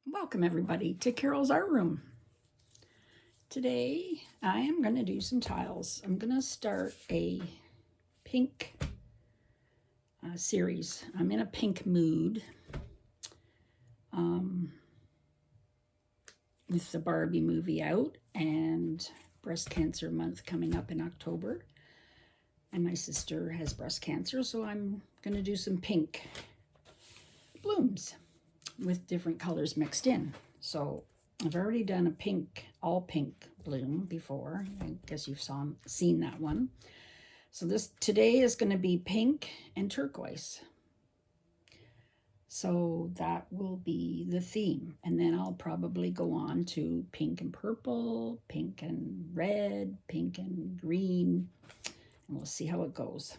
Welcome everybody to Carol's Art Room. Today I am going to do some tiles. I'm going to start a pink series. I'm in a pink mood with the Barbie movie out and breast cancer month coming up in October. And my sister has breast cancer, so I'm going to do some pink blooms with different colors mixed in. So I've already done a pink, all pink bloom before. I guess you've seen that one. So today is going to be pink and turquoise. So that will be the theme. And then I'll probably go on to pink and purple, pink and red, pink and green, and we'll see how it goes.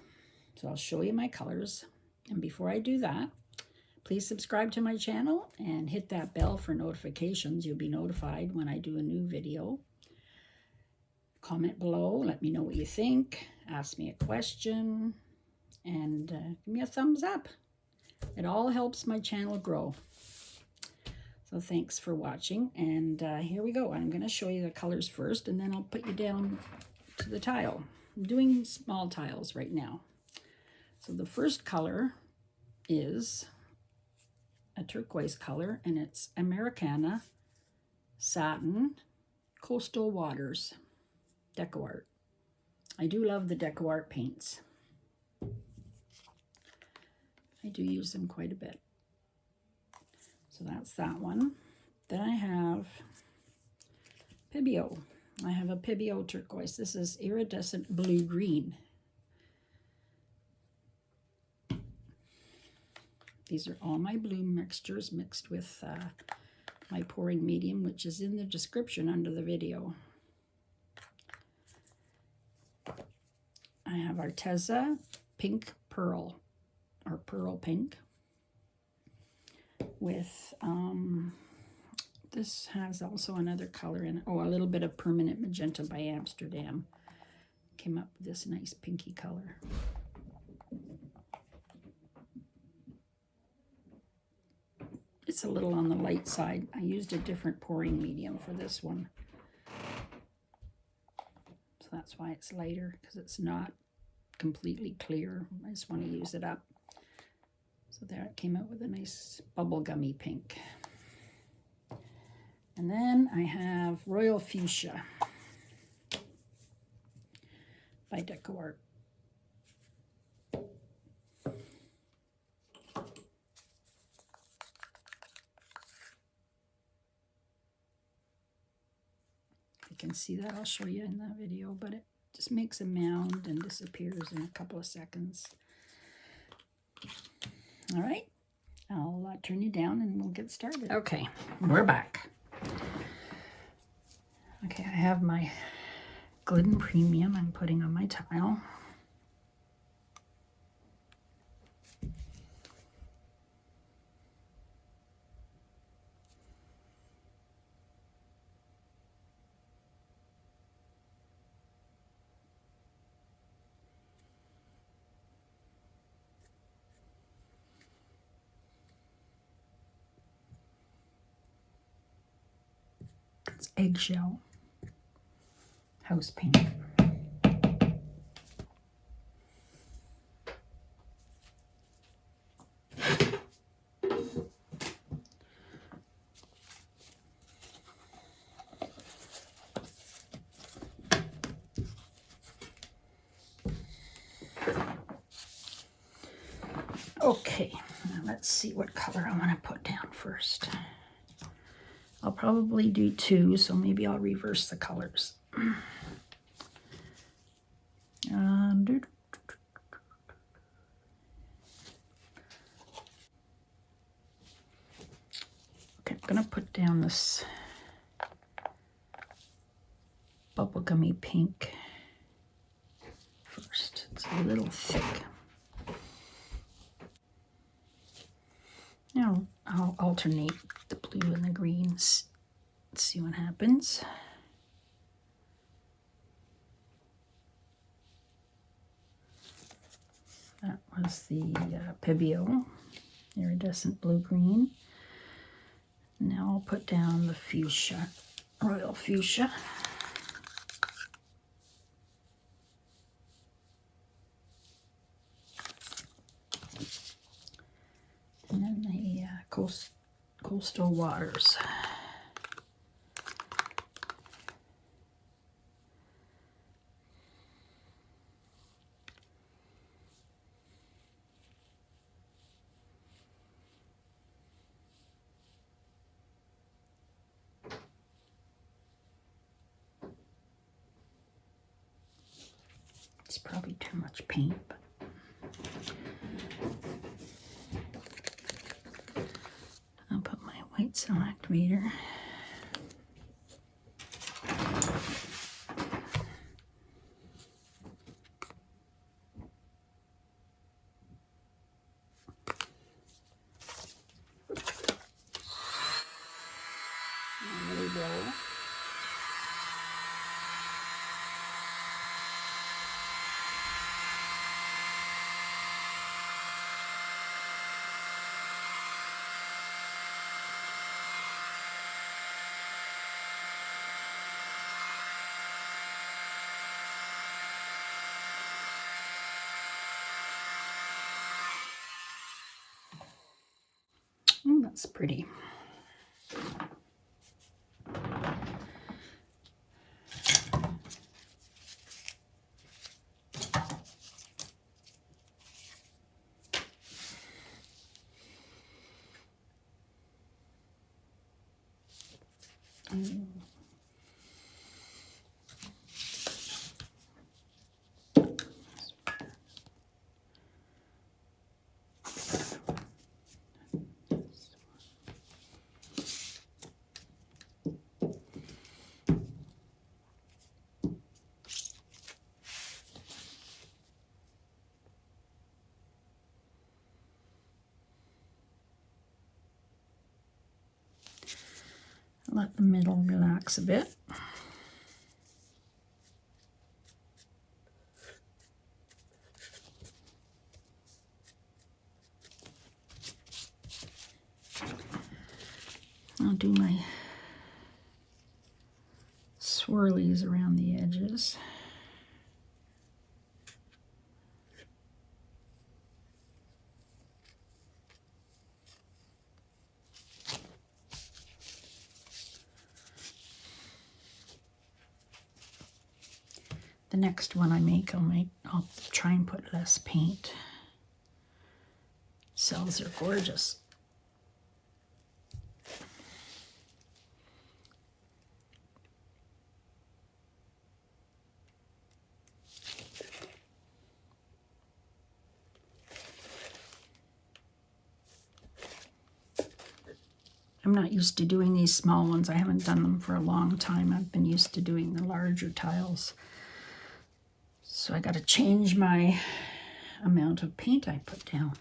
So I'll show you my colors. And before I do that, please subscribe to my channel and hit that bell for notifications. You'll be notified when I do a new video. Comment below, let me know what you think, ask me a question, and give me a thumbs up. It all helps my channel grow. So thanks for watching, and here we go. I'm going to show you the colors first, and then I'll put you down to the tile. I'm doing small tiles right now. So the first color is a turquoise color, and it's Americana Satin Coastal Waters Deco Art. I do love the Deco Art paints. I do use them quite a bit. So that's that one. Then I have Pibio. I have a Pibio turquoise. This is iridescent blue-green. These are all my bloom mixtures mixed with my pouring medium, which is in the description under the video. I have Arteza Pink Pearl, or Pearl Pink, with, this has also another color in it. Oh, a little bit of Permanent Magenta by Amsterdam. Came up with this nice pinky color. It's a little on the light side. I used a different pouring medium for this one. So that's why it's lighter, because it's not completely clear. I just want to use it up. So there it came out with a nice bubblegummy pink. And then I have Royal Fuchsia by Deco Art. You can see that, I'll show you in that video, but it just makes a mound and disappears in a couple of seconds. All right, I'll turn you down and we'll get started. Okay, we're back. Okay, I have my Glidden Premium I'm putting on my tile. It's Eggshell house paint. Okay, now let's see what color I want to put down first. I'll probably do two, so maybe I'll reverse the colors. Okay, I'm going to put down this bubblegummy pink first. It's a little thick. Now I'll alternate the blue and the greens. Let's see what happens. That was the Pibio, iridescent blue-green. Now I'll put down the fuchsia, royal fuchsia. And then the coastal waters. It's probably too much paint, but I'll put my white cell activator. And really roll. Oh, that's pretty. Let the middle relax a bit. I'll do my swirlies around the edges. The next one I'll try and put less paint. Cells are gorgeous. I'm not used to doing these small ones. I haven't done them for a long time. I've been used to doing the larger tiles. So I got to change my amount of paint I put down.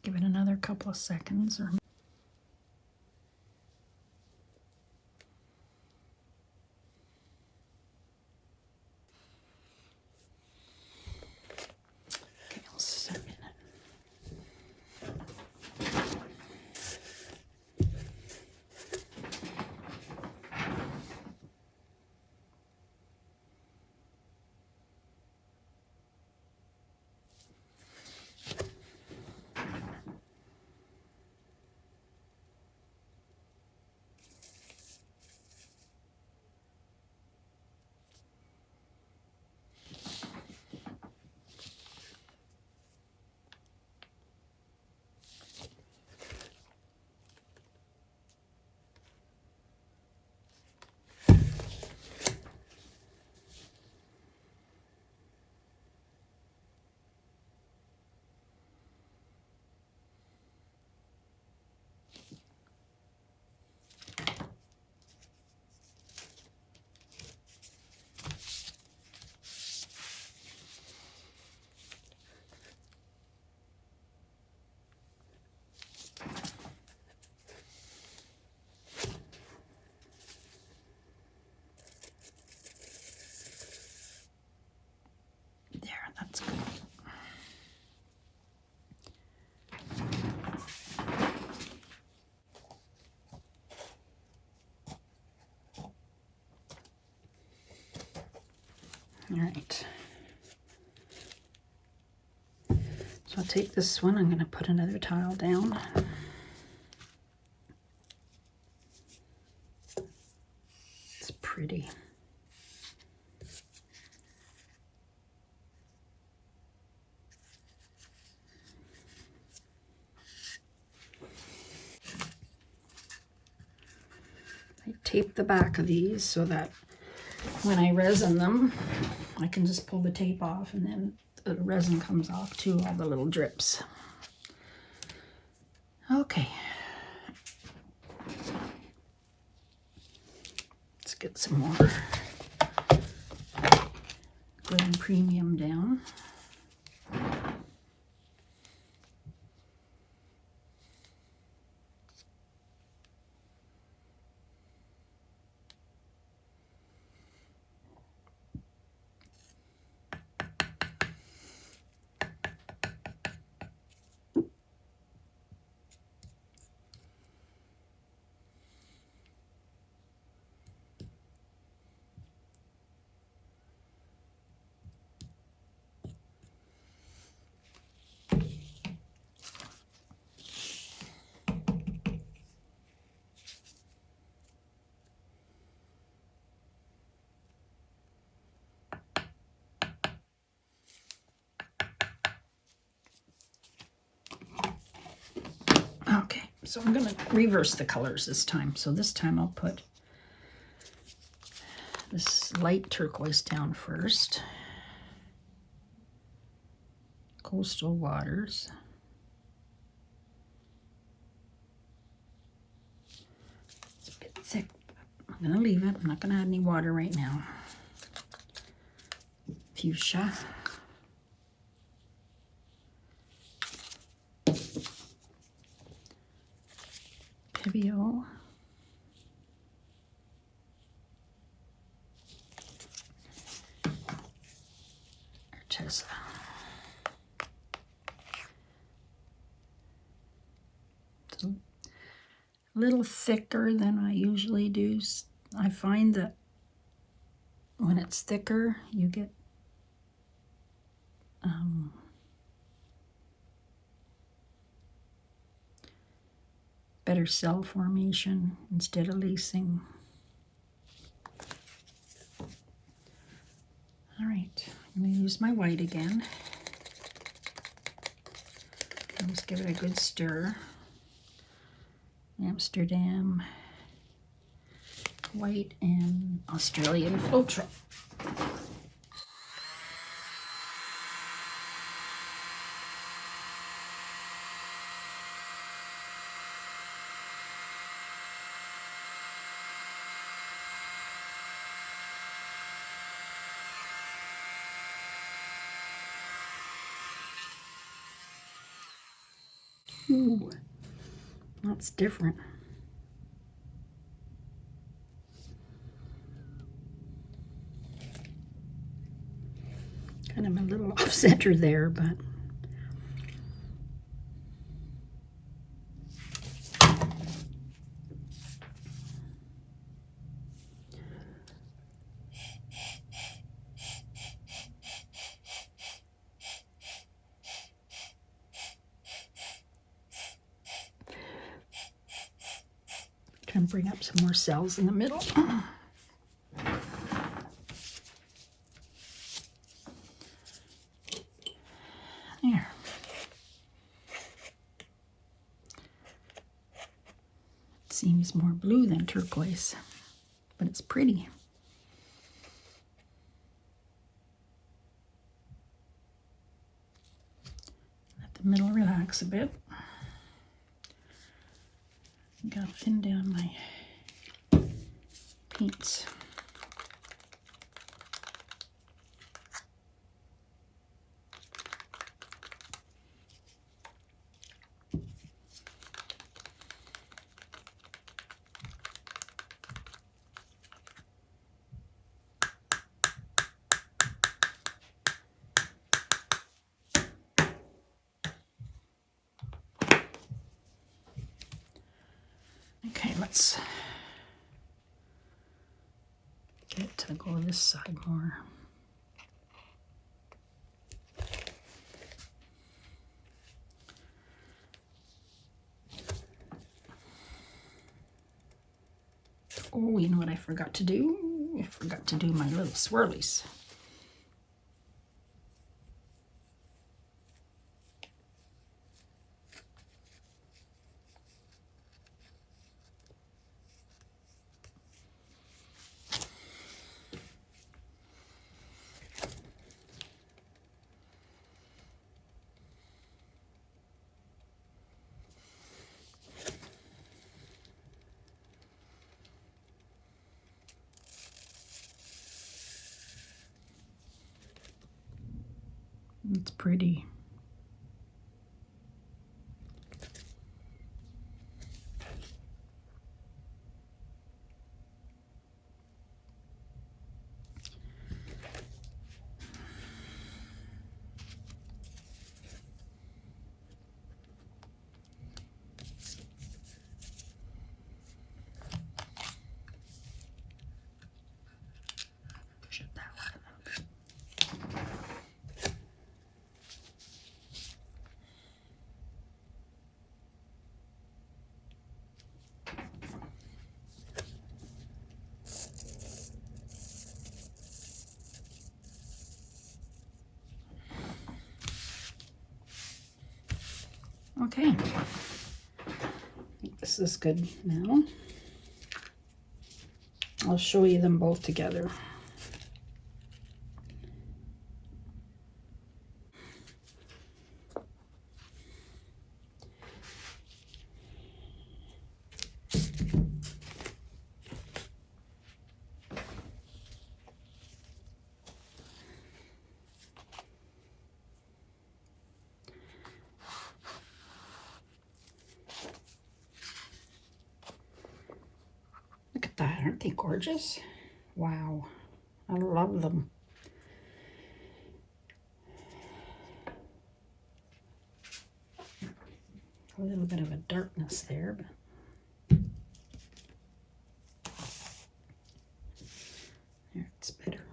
Give it another couple of seconds. Okay, I'll set it. All right. So I'll take this one, I'm going to put another tile down. It's pretty. I tape the back of these so that when I resin them, I can just pull the tape off and then the resin comes off too, all the little drips. Okay. Let's get some more Glidden Premium down. Okay, so I'm going to reverse the colors this time. So this time I'll put this light turquoise down first. Coastal Waters. It's a bit thick, but I'm going to leave it. I'm not going to add any water right now. Fuchsia. Pibio. Artesa. It's a little thicker than I usually do. I find that when it's thicker, you get better cell formation instead of lacing. All right, I'm going to use my white again. I'll just give it a good stir. Amsterdam white and Australian Floetrol. Ooh, that's different. Kind of a little off center there, but try and bring up some more cells in the middle. There. It seems more blue than turquoise, but it's pretty. Let the middle relax a bit. Gotta thin down my paints. Okay, let's get it to go this side more. Oh, you know what I forgot to do? I forgot to do my little swirlies. It's pretty. Shut that one up. Okay, I think this is good now. I'll show you them both together. Look at that, aren't they gorgeous? Wow, I love them. A little bit of a darkness there, but there, it's better.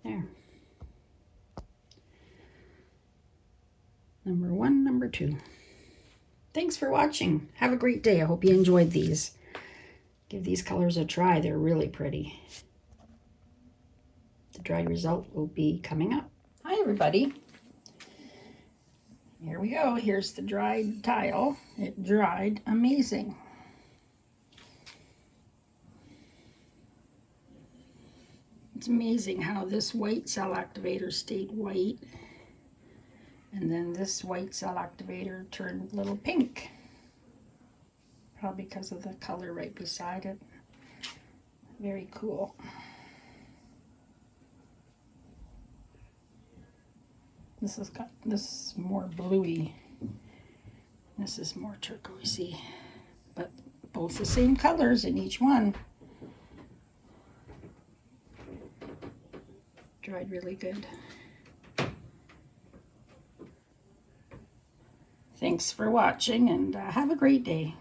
There. Number 1, number 2. Thanks for watching. Have a great day. I hope you enjoyed these. Give these colors a try. They're really pretty. The dried result will be coming up. Hi, everybody. Here we go. Here's the dried tile. It dried amazing. It's amazing how this white cell activator stayed white. And then this white cell activator turned a little pink. Probably because of the color right beside it. Very cool. This has got this more bluey. This is more turquoisey. But both the same colors in each one. Dried really good. Thanks for watching, and have a great day.